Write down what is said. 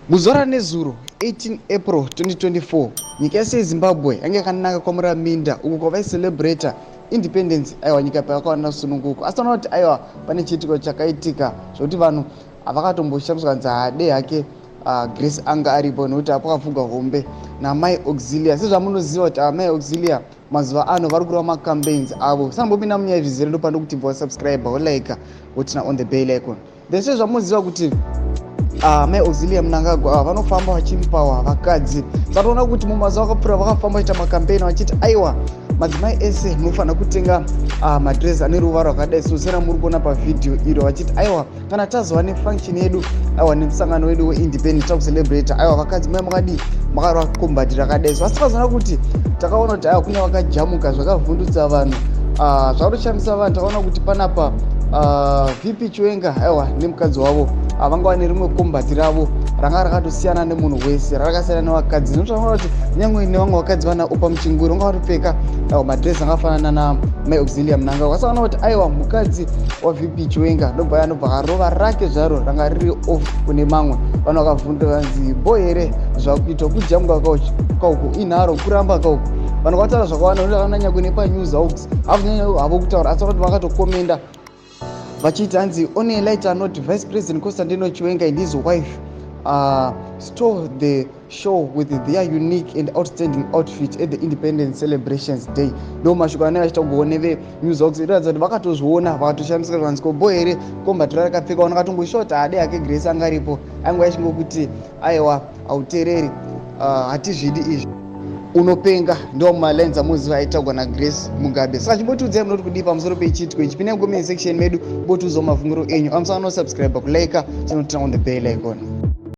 Muzora nezuro 18 April 2024 nyika yese yeZimbabwe yange yakanaka kwamura minda uko kwavaicelebrata independence aiwa nyika payakawana sununguko asi tinoona kuti aiwa pane chiitiko chakaitika zvokuti vanhu havakatomboshamisa nzade yake Grace anga aripo nekuti apakavhurwa hombe namai auxilia sezvamunoziva kuti amai auxilia mazuva ano vari kureva macampaigns avo sambopinda munyaya zvizere ndopanda kuti mvosubscribe wolike wotina on the bell icon then sezvamunoziva kuti mai auxilia mnangagwa vanofamba vachimpawa vakadzi satoona kuti mumazuva akapfuura vakafamba vachiita makampeni vachiti aiwa madzimai ese munofanira kutenga madress ane ruvara rwakadai sosera muri kuona pavhidhiyo iro vachiti aiwa kana tazova nefunction yedu aiwa nemusangano wedu weindependence takucelebrata aiwa vakadzi mai makadii makarwa kombati rakadai so asi takazoona kuti takaona kuti aiwa kune vakajamuka zvakavhundutsa vanhu zvakatoshamisa vanhu takaona kuti panapa VP Chiwenga aiwa nemukadzi wavo vanga vane rimwe kombati ravo ranga rakatosiyana nemunhu wese rakasiyana nevakadzi nekuti kuti nyangwe nevamwe vakadzi vana upa muchinguri vanga vatopfeka madress angafanana namai auxilia mnangagwa asakaona kuti aiwa mukadzi waVP Chiwenga ndobva anobva rova rake zvaro ranga riri off kune mamwe vanhu vakavhunda vanzi bo here zvakuitwa kujamuka kauku inharo kuramba kauku vanhu vakataura zvakawanda nekuti vakananya kune panews hawks havunyanya havo kutaura asi kuti vakatokomenda vachiti hanzi only later note Vice President Constantino Chiwenga and his wife stole the show with their unique and outstanding outfit at the Independence Celebrations Day. No mashoko ane vachitomboone venews hawks inoratidza kuti vakatozviona vakatoshandisa vanzi kobo here kombati rakapfeka ona katomboshota hade yake Grace anga aripo ainge achingokuti aiwa hauteereri hatizvidi izvi unopenga ndo malines amuziva aitagwa naGrace Mugabe saka chimbotiudzai munoti kudii pamusoro pechiitiko ichi pinai mucomment section medu botiudzawo mavhunguro enyu amusana no subscribe kulike chinotina on the bell icon.